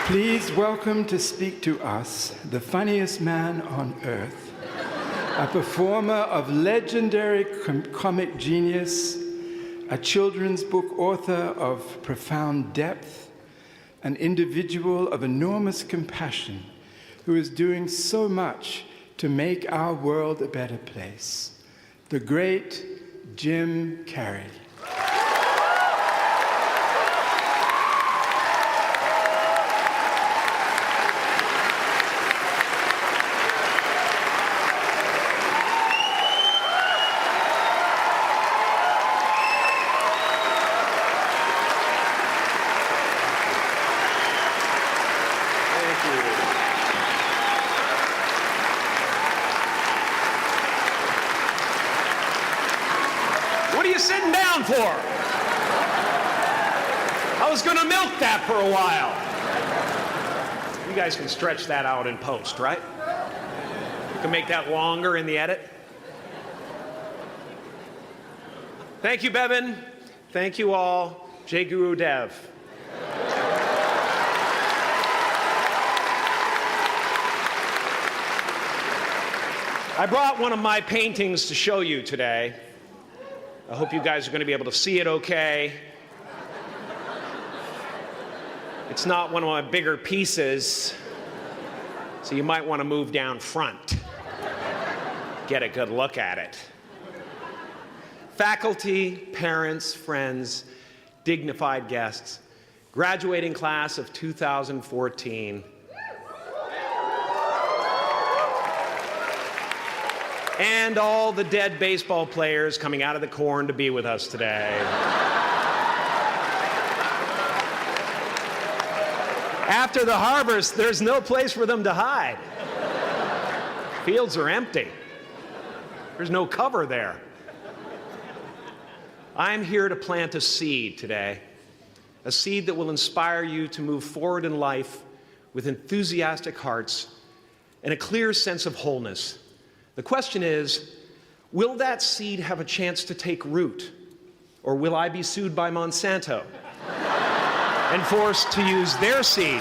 Please welcome to speak to us the funniest man on earth, a performer of legendary comic genius, a children's book author of profound depth, an individual of enormous compassion who is doing so much to make our world a better place, the great Jim Carrey. Sitting down for? I was gonna milk that for a while. You guys can stretch that out in post, right? You can make that longer in the edit. Thank you, Bevin. Thank you all. Jai Guru Dev. I brought one of my paintings to show you today. I hope you guys are going to be able to see it okay. It's not one of my bigger pieces, so you might want to move down front. Get a good look at it. Faculty, parents, friends, dignified guests, graduating class of 2014. And all the dead baseball players coming out of the corn to be with us today. After the harvest, there's no place for them to hide. Fields are empty. There's no cover there. I'm here to plant a seed today, a seed that will inspire you to move forward in life with enthusiastic hearts and a clear sense of wholeness. The question is, will that seed have a chance to take root? Or will I be sued by Monsanto and forced to use their seed?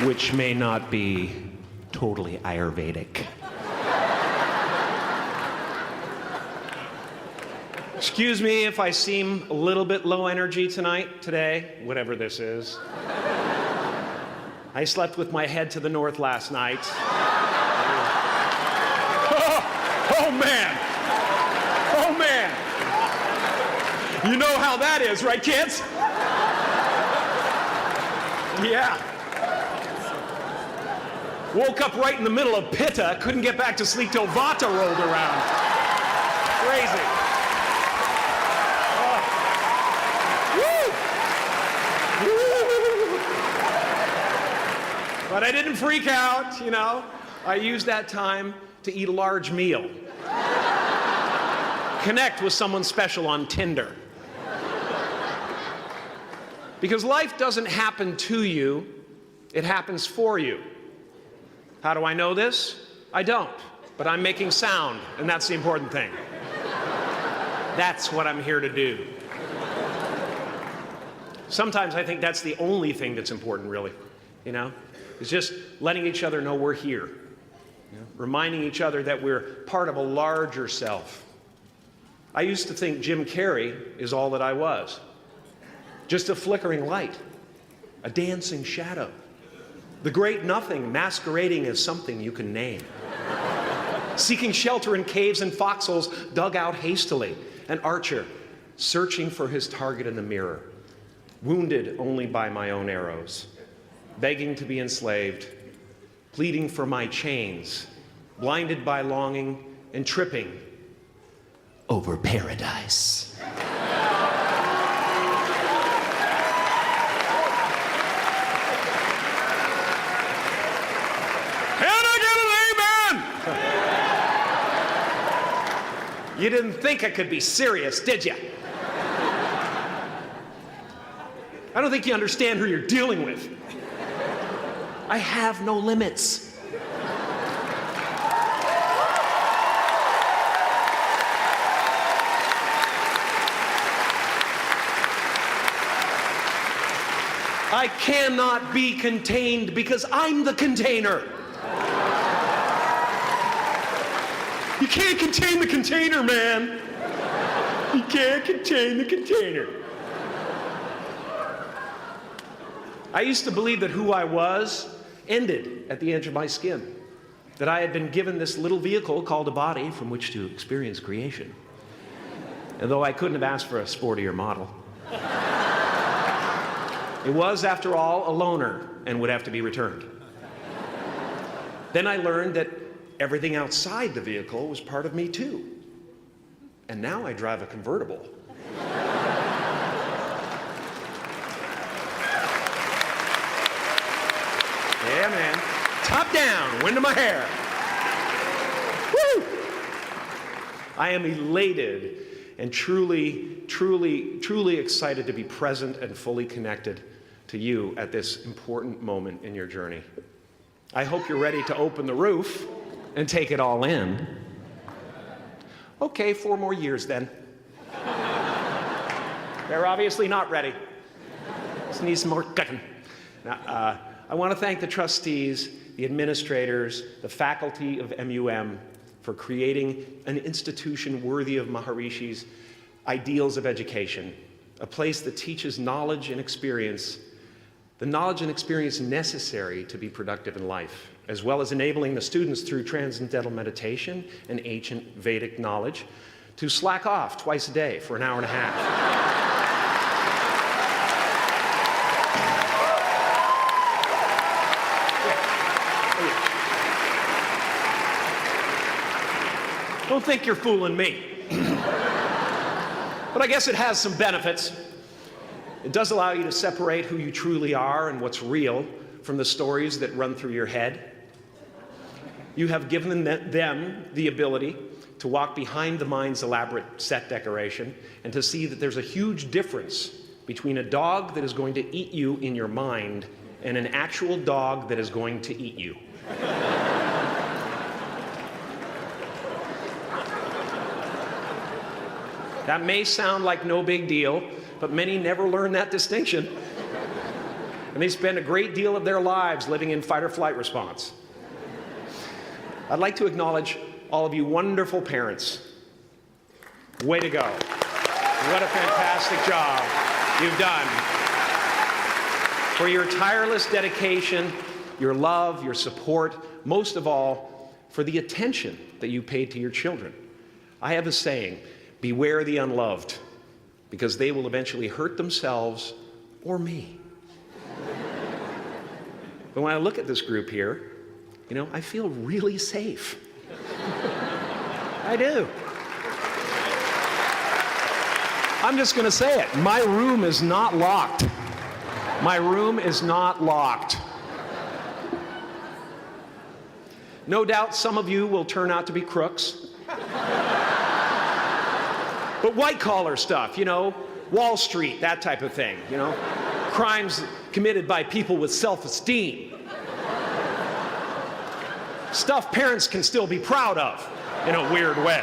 Which may not be totally Ayurvedic. Excuse me if I seem a little bit low energy today, whatever this is. I slept with my head to the north last night. Oh man! Oh man! You know how that is, right, kids? Yeah. Woke up right in the middle of Pitta, couldn't get back to sleep till Vata rolled around. Crazy. But I didn't freak out, you know. I used that time to eat a large meal. Connect with someone special on Tinder. Because life doesn't happen to you, it happens for you. How do I know this? I don't, but I'm making sound, and that's the important thing. That's what I'm here to do. Sometimes I think that's the only thing that's important, really, you know? It's just letting each other know we're here. You know? Reminding each other that we're part of a larger self. I used to think Jim Carrey is all that I was. Just a flickering light, a dancing shadow, the great nothing masquerading as something you can name. Seeking shelter in caves and foxholes dug out hastily, an archer searching for his target in the mirror, wounded only by my own arrows. Begging to be enslaved, pleading for my chains, blinded by longing and tripping over paradise. Can I get an amen? You didn't think I could be serious, did you? I don't think you understand who you're dealing with. I have no limits. I cannot be contained because I'm the container. You can't contain the container, man. You can't contain the container. I used to believe that who I was ended at the edge of my skin, that I had been given this little vehicle called a body from which to experience creation. And though I couldn't have asked for a sportier model, it was, after all, a loaner and would have to be returned. Then I learned that everything outside the vehicle was part of me too. And now I drive a convertible. Yeah, man. Top down, wind of my hair. Woo! I am elated and truly excited to be present and fully connected to you at this important moment in your journey. I hope you're ready to open the roof and take it all in. Okay, 4 more years then. They're obviously not ready. Just need some more cooking. Now, I want to thank the trustees, the administrators, the faculty of MUM for creating an institution worthy of Maharishi's ideals of education, a place that teaches knowledge and experience, the knowledge and experience necessary to be productive in life, as well as enabling the students through transcendental meditation and ancient Vedic knowledge to slack off twice a day for an hour and a half. Don't think you're fooling me. But I guess it has some benefits. It does allow you to separate who you truly are and what's real from the stories that run through your head. You have given them the ability to walk behind the mind's elaborate set decoration and to see that there's a huge difference between a dog that is going to eat you in your mind and an actual dog that is going to eat you. That may sound like no big deal, but many never learn that distinction. And they spend a great deal of their lives living in fight or flight response. I'd like to acknowledge all of you wonderful parents. Way to go. What a fantastic job you've done. For your tireless dedication, your love, your support, most of all, for the attention that you paid to your children. I have a saying, beware the unloved, because they will eventually hurt themselves or me. But when I look at this group here, you know, I feel really safe. I do. I'm just going to say it. My room is not locked. My room is not locked. No doubt some of you will turn out to be crooks. But white-collar stuff, you know, Wall Street, that type of thing, you know, crimes committed by people with self-esteem. Stuff parents can still be proud of in a weird way.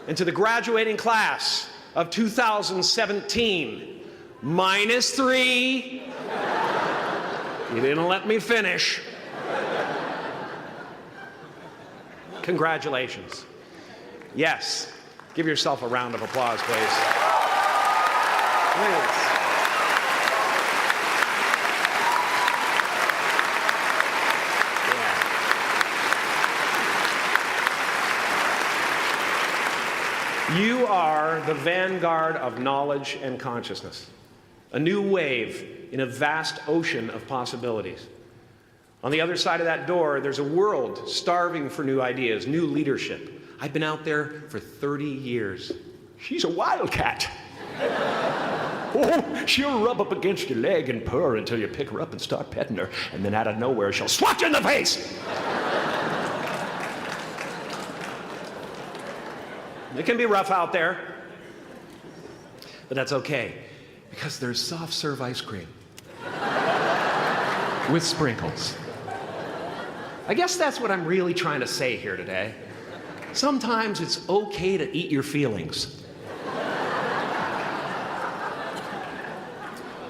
And to the graduating class of 2017, -3. You didn't let me finish. Congratulations. Yes. Give yourself a round of applause, please. Please. Yeah. You are the vanguard of knowledge and consciousness, a new wave in a vast ocean of possibilities. On the other side of that door, there's a world starving for new ideas, new leadership. I've been out there for 30 years. She's a wildcat. Oh, she'll rub up against your leg and purr until you pick her up and start petting her, and then out of nowhere, she'll swat you in the face. It can be rough out there, but that's okay, because there's soft serve ice cream with sprinkles. I guess that's what I'm really trying to say here today. Sometimes it's okay to eat your feelings.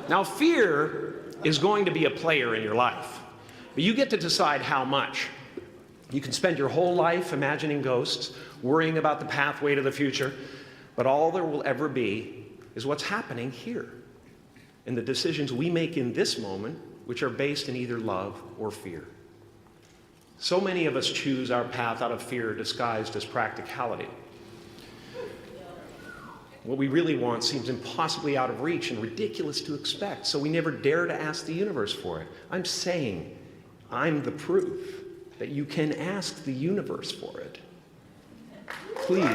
Now, fear is going to be a player in your life, but you get to decide how much. You can spend your whole life imagining ghosts, worrying about the pathway to the future, but all there will ever be is what's happening here, and the decisions we make in this moment, which are based in either love or fear. So many of us choose our path out of fear disguised as practicality. What we really want seems impossibly out of reach and ridiculous to expect, so we never dare to ask the universe for it. I'm saying I'm the proof that you can ask the universe for it. Please.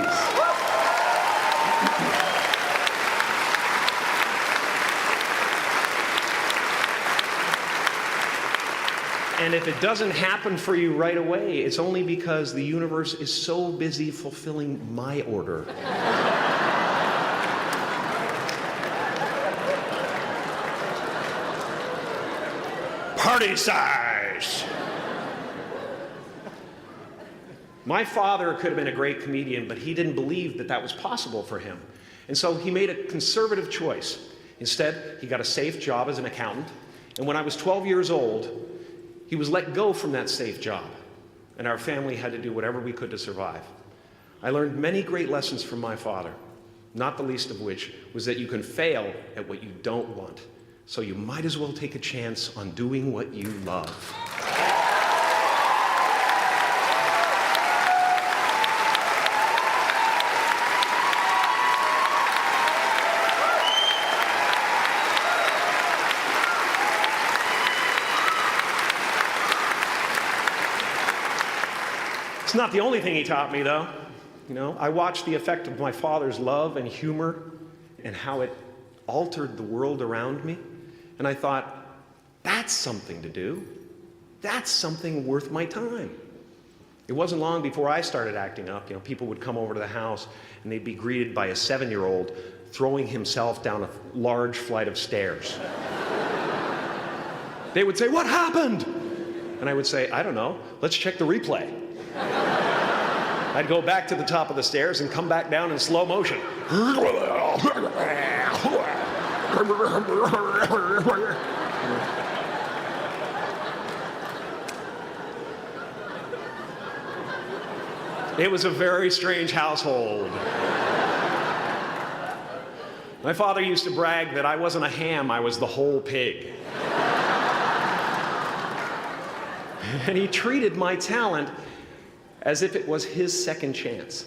And if it doesn't happen for you right away, it's only because the universe is so busy fulfilling my order. Party size! My father could have been a great comedian, but he didn't believe that that was possible for him. And so he made a conservative choice. Instead, he got a safe job as an accountant. And when I was 12 years old, he was let go from that safe job. And our family had to do whatever we could to survive. I learned many great lessons from my father, not the least of which was that you can fail at what you don't want. So you might as well take a chance on doing what you love. It's not the only thing he taught me, though. You know, I watched the effect of my father's love and humor and how it altered the world around me. And I thought, that's something to do. That's something worth my time. It wasn't long before I started acting up. You know, people would come over to the house and they'd be greeted by a 7-year-old throwing himself down a large flight of stairs. They would say, "What happened?" And I would say, "I don't know. Let's check the replay." I'd go back to the top of the stairs and come back down in slow motion. It was a very strange household. My father used to brag that I wasn't a ham, I was the whole pig. And he treated my talent as if it was his second chance.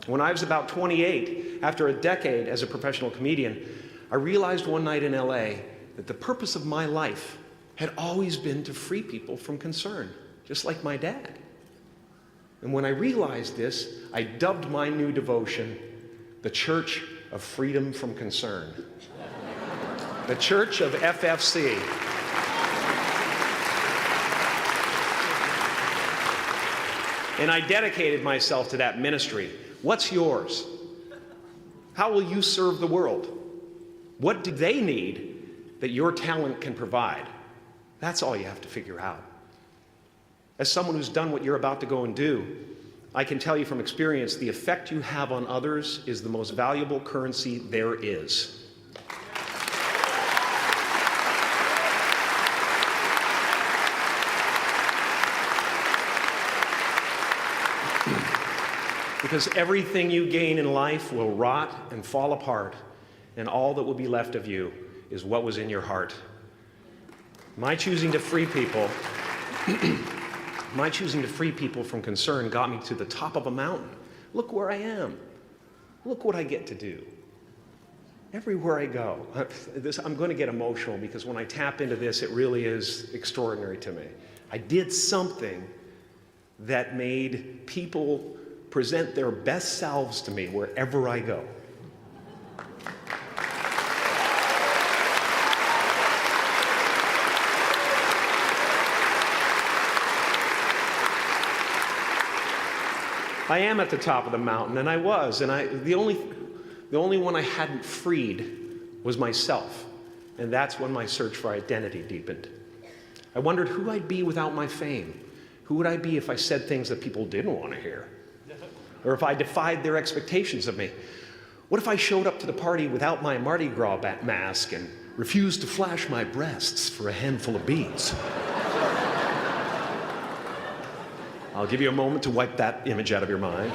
When I was about 28, after a decade as a professional comedian, I realized one night in LA that the purpose of my life had always been to free people from concern, just like my dad. And when I realized this, I dubbed my new devotion the Church of Freedom from Concern. The Church of FFC. And I dedicated myself to that ministry. What's yours? How will you serve the world? What do they need that your talent can provide? That's all you have to figure out. As someone who's done what you're about to go and do, I can tell you from experience, the effect you have on others is the most valuable currency there is. Because everything you gain in life will rot and fall apart, and all that will be left of you is what was in your heart. My choosing to free people, from concern got me to the top of a mountain. Look where I am. Look what I get to do. Everywhere I go. I'm going to get emotional because when I tap into this, it really is extraordinary to me. I did something that made people present their best selves to me wherever I go. I am at the top of the mountain, and I was, and the only one I hadn't freed was myself, and that's when my search for identity deepened. I wondered who I'd be without my fame. Who would I be if I said things that people didn't want to hear? Or if I defied their expectations of me? What if I showed up to the party without my Mardi Gras mask and refused to flash my breasts for a handful of beads? I'll give you a moment to wipe that image out of your mind.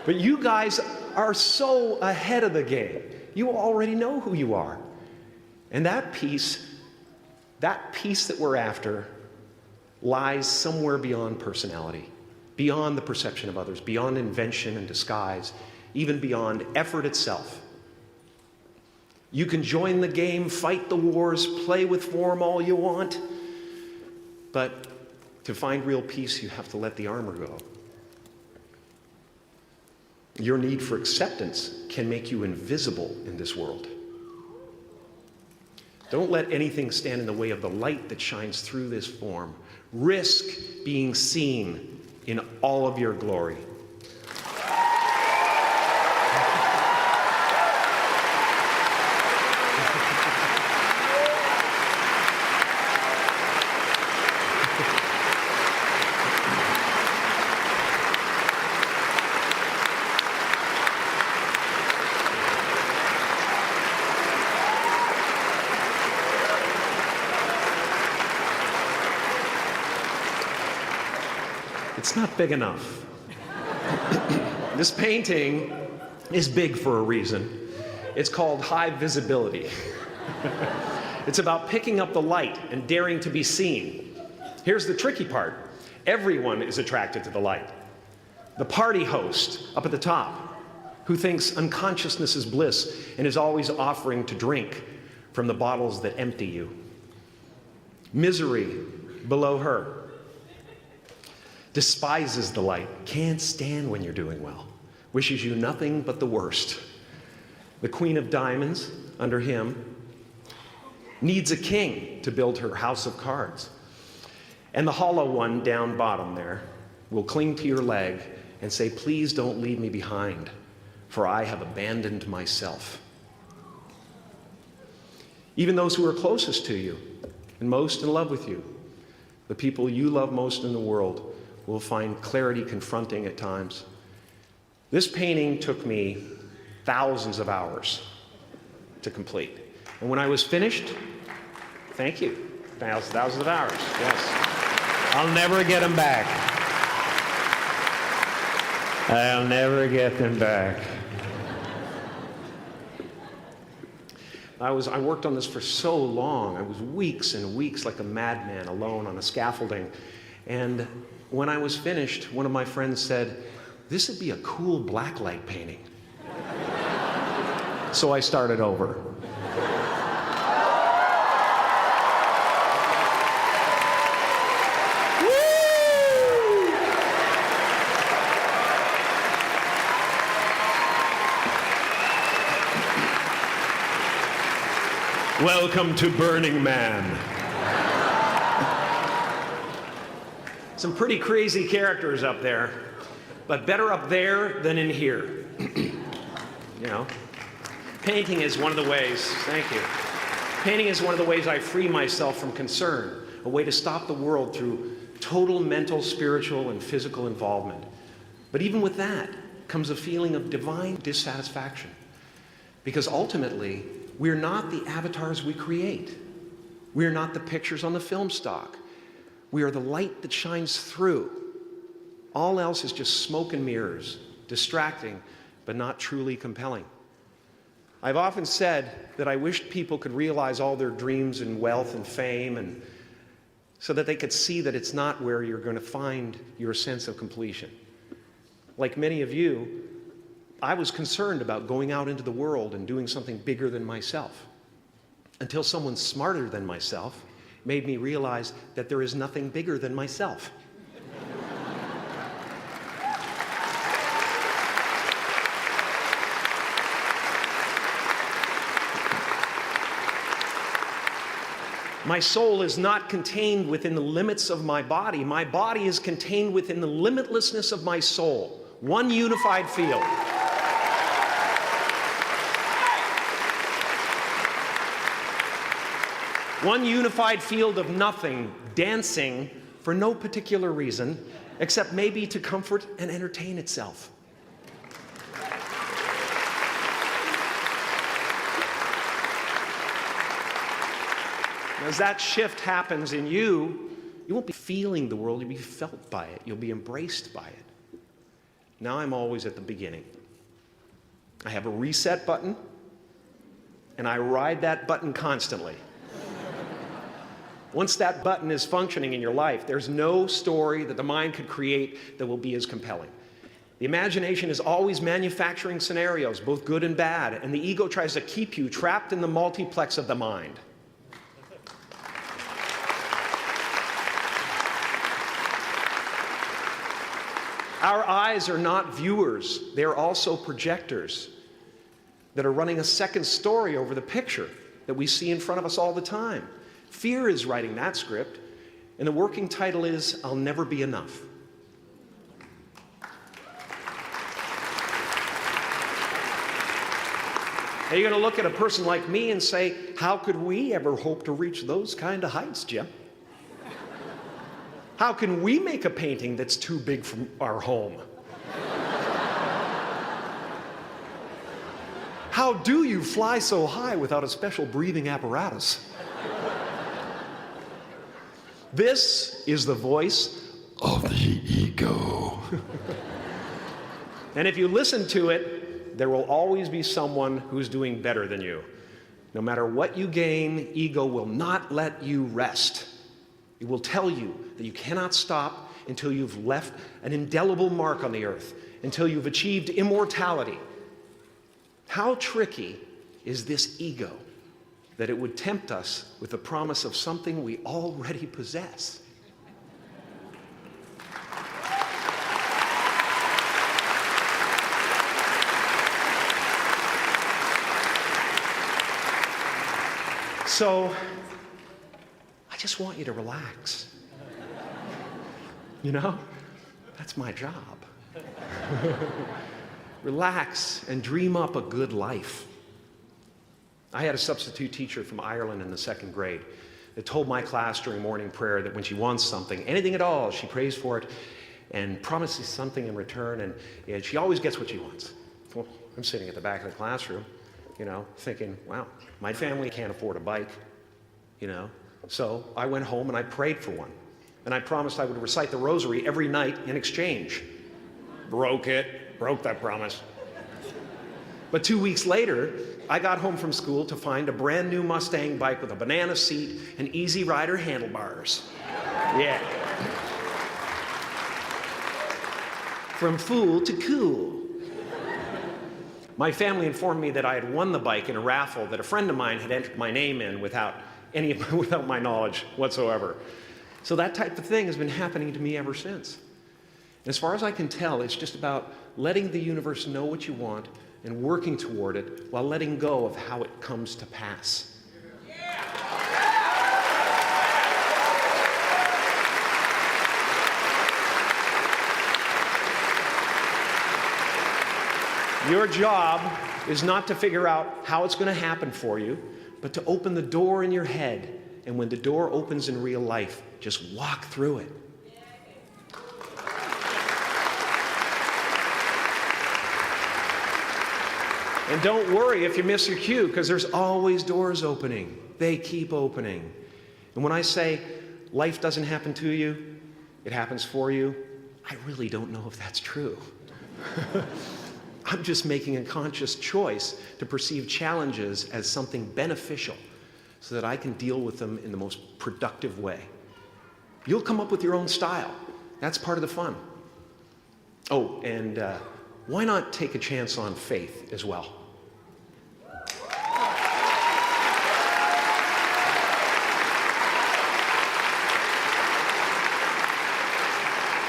But you guys are so ahead of the game. You already know who you are. And that peace that we're after lies somewhere beyond personality, beyond the perception of others, beyond invention and disguise, even beyond effort itself. You can join the game, fight the wars, play with form all you want, but to find real peace, you have to let the armor go. Your need for acceptance can make you invisible in this world. Don't let anything stand in the way of the light that shines through this form. Risk being seen in all of your glory. It's not big enough. This painting is big for a reason. It's called high visibility. It's about picking up the light and daring to be seen. Here's the tricky part. Everyone is attracted to the light. The party host up at the top, who thinks unconsciousness is bliss and is always offering to drink from the bottles that empty you. Misery below her. Despises the light, can't stand when you're doing well, wishes you nothing but the worst. The Queen of Diamonds, under him, needs a king to build her house of cards. And the hollow one down bottom there will cling to your leg and say, please don't leave me behind, for I have abandoned myself. Even those who are closest to you and most in love with you, the people you love most in the world, will find clarity confronting at times. This painting took me thousands of hours to complete. And when I was finished, thank you, thousands of hours, yes. I'll never get them back. I'll never get them back. I worked on this for so long. I was weeks and weeks like a madman alone on the scaffolding. And when I was finished, one of my friends said, this would be a cool blacklight painting. So I started over. Welcome to Burning Man. Some pretty crazy characters up there, but better up there than in here. You know, painting is one of the ways, thank you. Painting is one of the ways I free myself from concern, a way to stop the world through total mental, spiritual, and physical involvement. But even with that comes a feeling of divine dissatisfaction, because ultimately, we're not the avatars we create. We're not the pictures on the film stock. We are the light that shines through. All else is just smoke and mirrors, distracting, but not truly compelling. I've often said that I wished people could realize all their dreams and wealth and fame, and so that they could see that it's not where you're going to find your sense of completion. Like many of you, I was concerned about going out into the world and doing something bigger than myself, until someone smarter than myself made me realize that there is nothing bigger than myself. My soul is not contained within the limits of my body. My body is contained within the limitlessness of my soul. One unified field. One unified field of nothing, dancing for no particular reason, except maybe to comfort and entertain itself. As that shift happens in you, you won't be feeling the world, you'll be felt by it. You'll be embraced by it. Now I'm always at the beginning. I have a reset button, and I ride that button constantly. Once that button is functioning in your life, there's no story that the mind could create that will be as compelling. The imagination is always manufacturing scenarios, both good and bad, and the ego tries to keep you trapped in the multiplex of the mind. Our eyes are not viewers, they're also projectors that are running a second story over the picture that we see in front of us all the time. Fear is writing that script, and the working title is, I'll Never Be Enough. Now you're going to look at a person like me and say, how could we ever hope to reach those kind of heights, Jim? How can we make a painting that's too big for our home? How do you fly so high without a special breathing apparatus? This is the voice of the ego. And if you listen to it, there will always be someone who's doing better than you. No matter what you gain, ego will not let you rest. It will tell you that you cannot stop until you've left an indelible mark on the earth, until you've achieved immortality. How tricky is this ego that it would tempt us with the promise of something we already possess? So, I just want you to relax. You know, that's my job. Relax and dream up a good life. I had a substitute teacher from Ireland in the 2nd grade that told my class during morning prayer that when she wants something, anything at all, she prays for it and promises something in return, and she always gets what she wants. Well, I'm sitting at the back of the classroom, you know, thinking, wow, my family can't afford a bike, you know. So I went home and I prayed for one. And I promised I would recite the rosary every night in exchange. Broke that promise. But 2 weeks later, I got home from school to find a brand new Mustang bike with a banana seat and Easy Rider handlebars. Yeah. From fool to cool. My family informed me that I had won the bike in a raffle that a friend of mine had entered my name in without my knowledge whatsoever. So that type of thing has been happening to me ever since. And as far as I can tell, it's just about letting the universe know what you want and working toward it while letting go of how it comes to pass. Your job is not to figure out how it's going to happen for you, but to open the door in your head. And when the door opens in real life, just walk through it. And don't worry if you miss your cue, because there's always doors opening. They keep opening. And when I say life doesn't happen to you, it happens for you, I really don't know if that's true. I'm just making a conscious choice to perceive challenges as something beneficial so that I can deal with them in the most productive way. You'll come up with your own style. That's part of the fun. Oh, and why not take a chance on faith as well?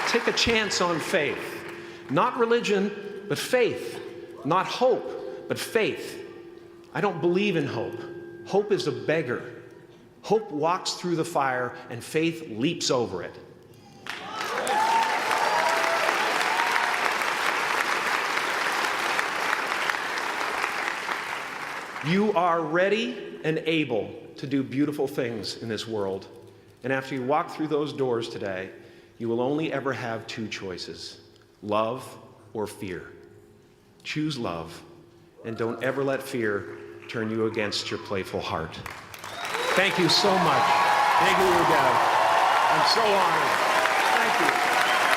Take a chance on faith. Not religion, but faith. Not hope, but faith. I don't believe in hope. Hope is a beggar. Hope walks through the fire, and faith leaps over it. You are ready and able to do beautiful things in this world. And after you walk through those doors today, You will only ever have two choices, love or fear. Choose love, and don't ever let fear turn you against your playful heart. Thank you so much. Thank you, Dad. I'm so honored. Thank you.